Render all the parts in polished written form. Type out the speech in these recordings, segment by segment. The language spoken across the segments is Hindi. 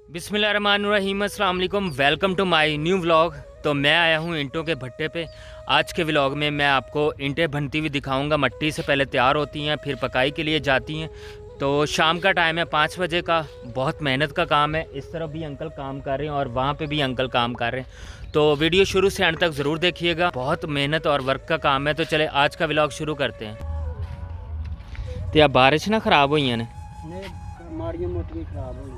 बिस्मिल्लाहिर्रहमानिर्रहीम, अस्सलाम वालेकुम। Welcome to my new vlog. तो मैं आया हूँ ईंटों के भट्टे पे। आज के व्लॉग में मैं आपको ईंटें बनती हुई दिखाऊंगा। मट्टी से पहले तैयार होती हैं, फिर पकाई के लिए जाती हैं। तो शाम का टाइम है 5 बजे का। बहुत मेहनत का काम है। इस तरफ भी अंकल काम कर रहे हैं और वहाँ पे भी अंकल काम कर रहे हैं। तो वीडियो शुरू से एंड तक ज़रूर देखिएगा। बहुत मेहनत और वर्क का काम है। तो चले आज का व्लॉग शुरू करते हैं। तो यार बारिश ना ख़राब हुई ने माड़ियां मोटियां खराब हो गई,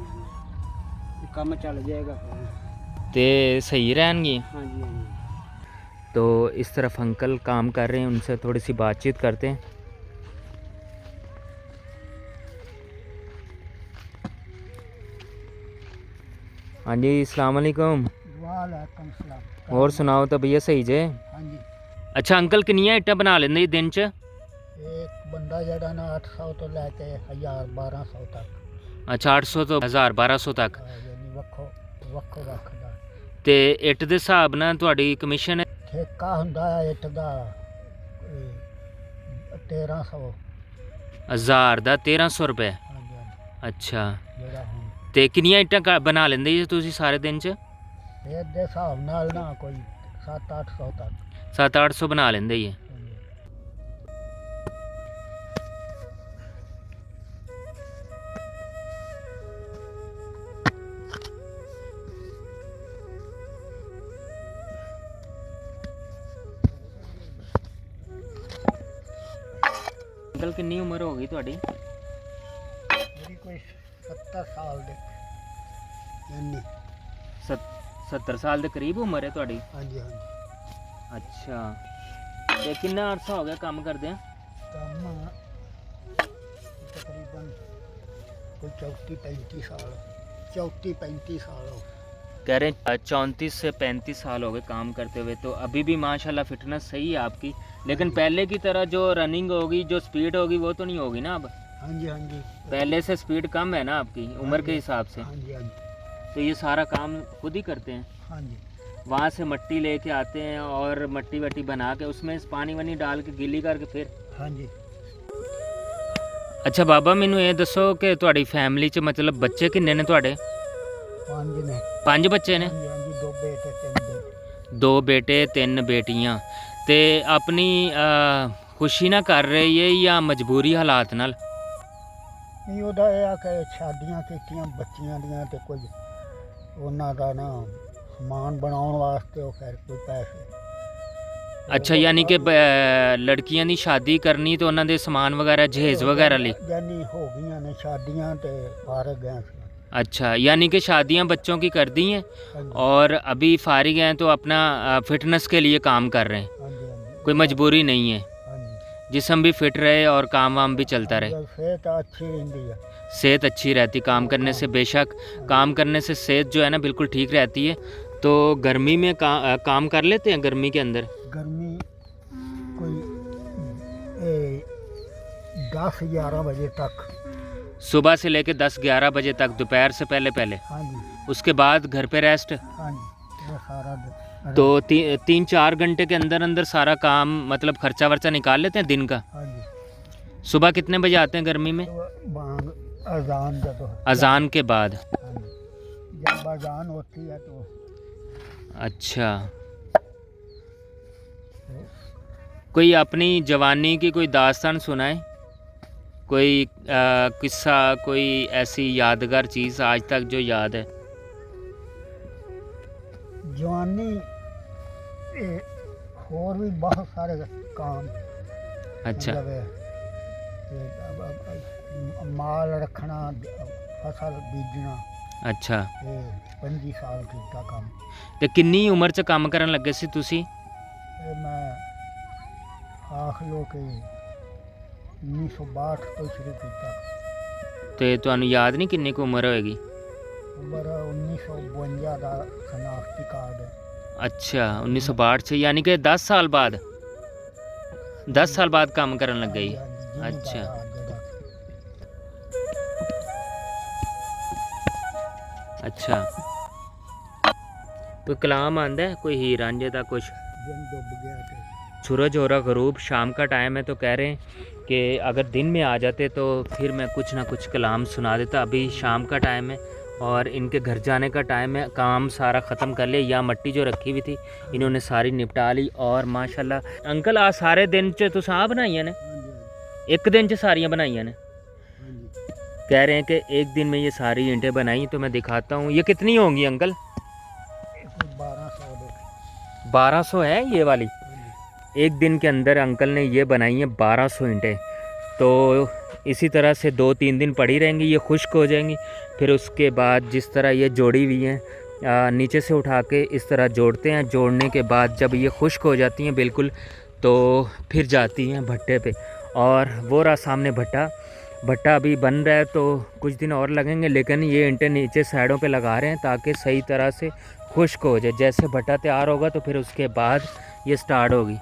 काम चल जाएगा तो सही रहेंगी। हाँ जी हाँ जी। तो इस तरफ अंकल काम कर रहे हैं, उनसे थोड़ी सी बातचीत करते हैं। हाँ जी, अस्सलाम वालेकुम। वालेकुम सलाम। और सुनाओ तो भैया सही जे। हाँ जी। अच्छा अंकल किनिया इट्टा बना लेंदे दिन च? एक बंदा जड़ा ना 800 तो लैके 1000-1200 तक। अच्छा 800 तो 1000-1200 तक। यानी वक्खो वक्खो रखदा। ਤੇ ਇੱਟ ਦੇ ਹਿਸਾਬ ਨਾਲ ਤੁਹਾਡੀ ਕਮਿਸ਼ਨ ਠੇਕਾ ਹੁੰਦਾ ਹੈ ਇੱਟ ਦਾ 1300। 1000 ਦਾ 1300 ਰੁਪਏ। ਹਾਂਜੀ ਹਾਂਜੀ। ਅੱਛਾ ਜਿਹੜਾ ਹੁਣ ਤੇ ਕਿੰਨੀਆਂ ਇੱਟਾਂ ਬਣਾ ਲੈਂਦੇ ਜੀ ਤੁਸੀਂ ਸਾਰੇ ਦਿਨ ਚ? ਇਹ ਦੇ ਹਿਸਾਬ ਨਾਲ ਨਾ ਕੋਈ 700-800 ਤੱਕ। 700-800 ਬਣਾ ਲੈਂਦੇ ਜੀ। ਹਾਂਜੀ। ਅੰਕਲ ਕਿੰਨੀ ਉਮਰ ਹੋ ਗਈ ਤੁਹਾਡੀ? ਮੇਰੀ ਕੋਈ 70 ਸਾਲ ਦੇ ਯਾਨੀ 70 ਸਾਲ ਦੇ ਕਰੀਬ ਉਮਰ ਹੈ ਤੁਹਾਡੀ। ਹਾਂਜੀ ਹਾਂਜੀ। ਅੱਛਾ ਤੇ ਕਿੰਨਾ ਅਰਸਾ ਹੋ ਗਿਆ ਕੰਮ ਕਰਦੇ ਆ? ਕੰਮ तकरीबन कोई 34-35 साल 34-35 साल हो। कह रहे हैं 34 से 35 साल हो गए काम करते हुए। तो अभी भी माशाल्लाह फिटनेस सही है आपकी, लेकिन पहले की तरह जो रनिंग होगी, जो स्पीड होगी वो तो नहीं होगी ना अब? हाँ जी हाँ जी। पहले से स्पीड कम है ना आपकी उम्र के हिसाब से? हाँ जी हाँ जी। तो ये सारा काम खुद ही करते हैं? हाँ जी। वहाँ से मट्टी लेके आते हैं और मट्टी वट्टी बना के उसमें पानी वानी डाल के गीली करके फिर? हाँ जी। अच्छा बाबा मैनू ये दसो कि तुहाडी फैमिली च मतलब बच्चे किन्ने ने तुहाडे? 5 ने। 5 बच्चे ने? हाँ जी हाँ जी। 2 बेटे 3 बेटे। 2 बेटे 3 बेटियां। ते अपनी खुशी ना कर रही है या मजबूरी हालात नाल? नहीं ਉਹਦਾ ਇਹ ਆ ਕਿ ਸ਼ਾਦੀਆਂ ਕੀਤੀਆਂ ਬੱਚੀਆਂ ਦੀਆਂ ਤੇ ਕੁਝ ਉਹਨਾਂ ਦਾ ਨਾ ਸਮਾਨ ਬਣਾਉਣ ਵਾਸਤੇ ਉਹ ਫਿਰ ਕੋਈ ਪੈਸੇ। अच्छा यानी कि लड़कियां दी शादी करनी तो उन्होंने समान वगैरह जहेज वगैरह ली? यानी हो गई ने शादियां ते फारग गए। अच्छा यानी कि शादियां बच्चों की कर दी हैं हाँ जी और अभी फारिग हैं तो अपना फिटनेस के लिए काम कर रहे हैं। हाँ जी। हाँ जी। कोई मजबूरी नहीं है, हाँ जी। जिस्म भी फिट रहे और काम वाम भी चलता रहे। सेहत अच्छी रहती है। सेहत अच्छी रहती काम करने से। बेशक काम करने से सेहत जो है ना बिल्कुल ठीक रहती है। तो गर्मी में काम कर लेते हैं? गर्मी के अंदर गर्मी कोई 10-11 बजे तक। सुबह से लेकर 10-11 बजे तक, दोपहर से पहले पहले? हाँ जी। उसके बाद घर पे रेस्ट? हाँ जी। वो सारा दिन। तो 3-4 घंटे के अंदर अंदर सारा काम मतलब खर्चा वर्चा निकाल लेते हैं दिन का? हाँ जी। सुबह कितने बजे आते हैं गर्मी में? तो बांग अजान जब अजान के बाद? हाँ जी। जब अजान होती है तो अच्छा कोई अपनी जवानी की कोई दास्तान सुनाए, कोई किस्सा, कोई ऐसी यादगार चीज़ आज तक जो याद है? जवानी और भी बहुत सारे काम। अच्छा माल रखना, फसल बीजना। अच्छा 25 साल किया काम। तो किन्नी उम्र च काम करन लगे सी तुसी? मैं आख लो कि 1962 तो शुरू किया। तो तुहानू याद नहीं किन्नी को उम्र होएगी? उम्र 1952 का शनाख्ती कार्ड। अच्छा 1962 से, यानी कि 10 साल बाद? 10 साल बाद काम करन लग गई? अच्छा अच्छा कोई कलाम आंदा है कोई हीर रांझे का कुछ? दिन डूब गया थे। सूरज हो रहा गरूब, शाम का टाइम है। तो कह रहे हैं कि अगर दिन में आ जाते तो फिर मैं कुछ ना कुछ कलाम सुना देता। अभी शाम का टाइम है और इनके घर जाने का टाइम है। काम सारा ख़त्म कर लिया। यहाँ मट्टी जो रखी हुई थी इन्होंने सारी निपटा ली। और माशाल्लाह अंकल आ सारे दिन च तुस आ बनाइया ने? हाँ जी, एक दिन च सारियाँ बनाइया ने? हाँ जी। कह रहे हैं कि एक दिन में ये सारी ईंटें बनाई। तो मैं दिखाता हूँ ये कितनी होंगी अंकल? ये कोई 1200 देखिए। 1200 है ये वाली। हाँ जी। एक दिन के अंदर अंकल ने ये बनाई है 1200 ईंटें। तो इसी तरह से 2-3 दिन पड़ी रहेंगी, ये खुश्क हो जाएंगी। फिर उसके बाद जिस तरह ये जोड़ी हुई हैं नीचे से उठा के इस तरह जोड़ते हैं। जोड़ने के बाद जब ये खुश्क हो जाती हैं बिल्कुल तो फिर जाती हैं भट्टे पे। और वो रहा सामने भट्टा अभी बन रहा है तो कुछ दिन और लगेंगे, लेकिन ये ईंटें नीचे साइडों पे लगा रहे हैं ताकि सही तरह से खुश्क हो जाए। जैसे भट्टा तैयार होगा तो फिर उसके बाद ये स्टार्ट होगी।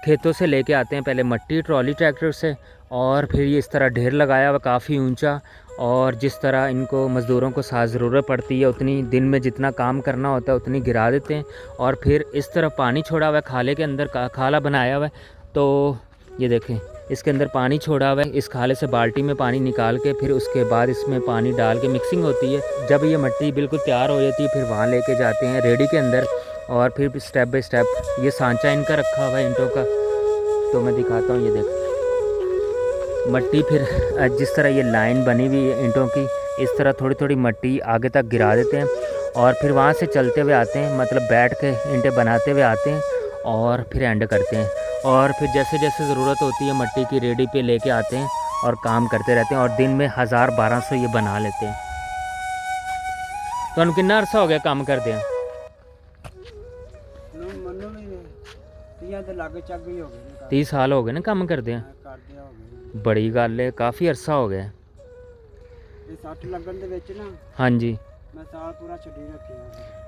खेतों से लेके आते हैं पहले मट्टी ट्रॉली ट्रैक्टर से, और फिर ये इस तरह ढेर लगाया हुआ काफ़ी ऊंचा। और जिस तरह इनको मज़दूरों को साथ ज़रूरत पड़ती है उतनी दिन में जितना काम करना होता है उतनी गिरा देते हैं। और फिर इस तरह पानी छोड़ा हुआ है खाले के अंदर, खाला बनाया हुआ है। तो ये देखें इसके अंदर पानी छोड़ा हुआ है। इस खाले से बाल्टी में पानी निकाल के फिर उसके बाद इसमें पानी डाल के मिक्सिंग होती है। जब ये मट्टी बिल्कुल तैयार हो जाती है फिर वहाँ लेके जाते हैं रेडी के अंदर। और फिर स्टेप बाय स्टेप ये सांचा इनका रखा हुआ है ईंटों का। तो मैं दिखाता हूँ, ये देख मट्टी फिर जिस तरह ये लाइन बनी हुई है ईंटों की, इस तरह थोड़ी थोड़ी मट्टी आगे तक गिरा देते हैं। और फिर वहाँ से चलते हुए आते हैं, मतलब बैठ के ईंटें बनाते हुए आते हैं और फिर एंड करते हैं। और फिर जैसे जैसे ज़रूरत होती है मट्टी की रेडी पे लेके आते हैं और काम करते रहते हैं। और दिन में 1000-1200 ये बना लेते हैं। तो हम कितना अरसा हो गया काम करते हैं? मनु भी 30 साल हो गए ना काम करते हैं। बड़ी गल है, काफ़ी अरसा हो गया। ਇਹ ਸੱਟ ਲੱਗਣ ਦੇ ਵਿੱਚ ਨਾ हाँ जी, ਮੈਂ ਸਾਲ ਪੂਰਾ ਛੱਡੀ ਰੱਖਿਆ।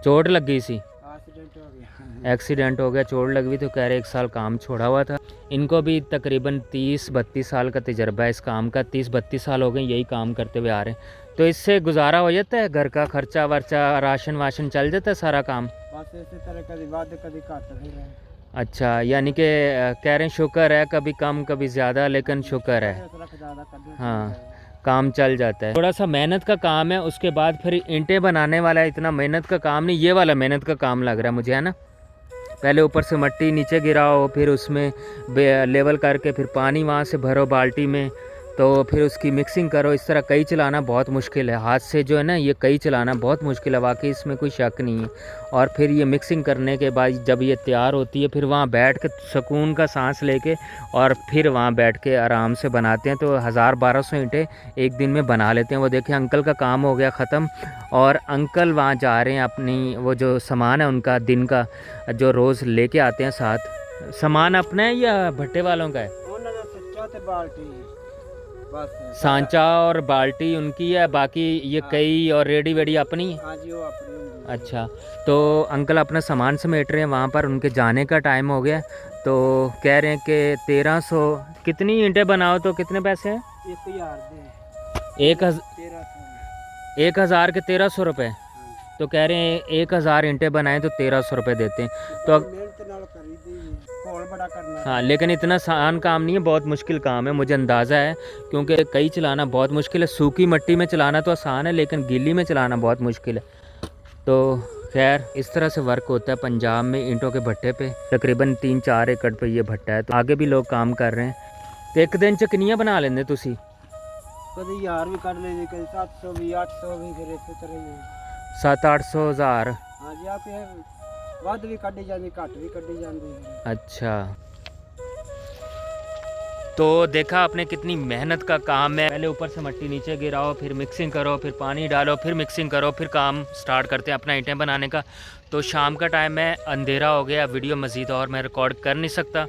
चोट लग गई सी, एक्सीडेंट हो गया। एक्सीडेंट हो गया, चोट लगी हुई। तो कह रहे 1 साल काम छोड़ा हुआ था। इनको भी तकरीबन 30-32 साल का तजर्बा है इस काम का। 30-32 साल हो गए यही काम करते हुए आ रहे हैं। तो इससे गुजारा हो जाता है, घर का खर्चा वर्चा राशन वाशन चल जाता है सारा काम। बस इसी तरह कभी ਵੱਧ कभी घट भी रहे। अच्छा, यानी कि कह रहे हैं शुक्र है, कभी कम कभी ज़्यादा, लेकिन शुक्र है हाँ काम चल जाता है। थोड़ा सा मेहनत का काम है। उसके बाद फिर ईंटें बनाने वाला है, इतना मेहनत का काम नहीं, ये वाला मेहनत का काम लग रहा है मुझे, है ना। पहले ऊपर से मट्टी नीचे गिराओ, फिर उसमें लेवल करके फिर पानी वहाँ से भरो बाल्टी में, तो फिर उसकी मिक्सिंग करो। इस तरह कई चलाना बहुत मुश्किल है, हाथ से जो है ना ये कई चलाना बहुत मुश्किल है वाकई, इसमें कोई शक नहीं है। और फिर ये मिक्सिंग करने के बाद जब ये तैयार होती है फिर वहाँ बैठ के सुकून का सांस लेके और फिर वहाँ बैठ के आराम से बनाते हैं। तो 1000-1200 ईंटें एक दिन में बना लेते हैं। वो देखें अंकल का काम हो गया ख़त्म और अंकल वहाँ जा रहे हैं अपनी वो जो सामान है उनका दिन का जो रोज़ लेके आते हैं साथ। सामान अपना है या भट्टे वालों का है? सांचा और बाल्टी उनकी है, बाकी ये कई और रेडी वेडी अपनी है। हाँ जी, वो अपनी। अच्छा, तो अंकल अपना सामान समेट रहे हैं, वहाँ पर उनके जाने का टाइम हो गया। तो कह रहे हैं कि 1300 कितनी ईंटें बनाओ तो कितने पैसे हैं? 1000 के 1300 रुपये। तो कह रहे हैं 1000 ईंटें बनाएं तो 1300 रुपये देते हैं। तो हाँ, लेकिन इतना आसान काम नहीं है, बहुत मुश्किल काम है, मुझे अंदाज़ा है, क्योंकि कई चलाना बहुत मुश्किल है। सूखी मिट्टी में चलाना तो आसान है लेकिन गीली में चलाना बहुत मुश्किल है। तो खैर इस तरह से वर्क होता है पंजाब में ईंटों के भट्टे पे। तकरीबन 3-4 एकड़ पे ये भट्टा है। तो आगे भी लोग काम कर रहे हैं। तो एक दिन च किनियां बना लेंगे तुसी? कभी 1000 भी कर लेंगे, कभी 700 भी, 800 भी, फिर इसी तरह ही 700-800 हज़ार। हाँ जी, आप ਵੱਧ भी ਕੱਢੀ ਜਾਂਦੀ, ਘੱਟ भी ਕੱਢੀ ਜਾਂਦੀ है। अच्छा, तो देखा आपने कितनी मेहनत का काम है। पहले ऊपर से मिट्टी नीचे गिराओ, फिर मिक्सिंग करो, फिर पानी डालो, फिर मिक्सिंग करो, फिर काम स्टार्ट करते हैं अपना ईंटें बनाने का। तो शाम का टाइम है, अंधेरा हो गया, वीडियो मज़ीद और मैं रिकॉर्ड कर नहीं सकता।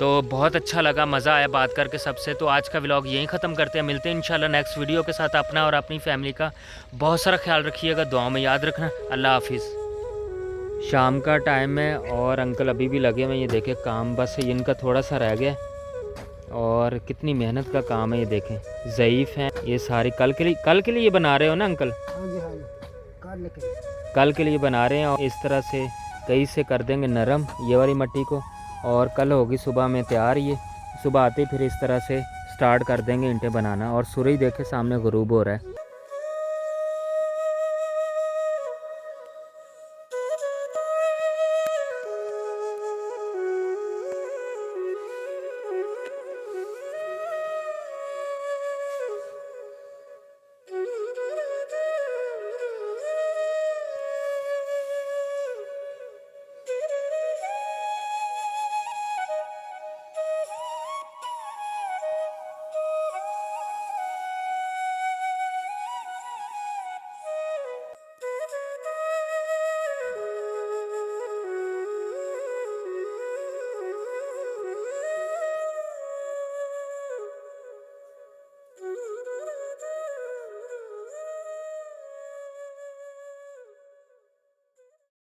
तो बहुत अच्छा लगा, मज़ा आया बात करके सबसे। तो आज का व्लॉग यहीं ख़त्म करते हैं, मिलते हैं इंशाल्लाह नेक्स्ट वीडियो के साथ। अपना और अपनी फैमिली का बहुत सारा ख्याल रखिएगा, दुआओं में याद रखना। अल्लाह हाफिज़। शाम का टाइम है और अंकल अभी भी लगे हुए हैं, ये देखें काम बस इनका थोड़ा सा रह गया। और कितनी मेहनत का काम है, ये देखें ज़ईफ़ हैं ये सारी। कल के लिए ये बना रहे हो ना अंकल? हाँ जी, हाँ जी, कल के लिए बना रहे हैं। और इस तरह से कई से कर देंगे नरम ये वाली मिट्टी को, और कल होगी सुबह में तैयार। ये सुबह आते फिर इस तरह से स्टार्ट कर देंगे ईंटें बनाना। और सूरज देखे सामने गुरूब हो रहा है।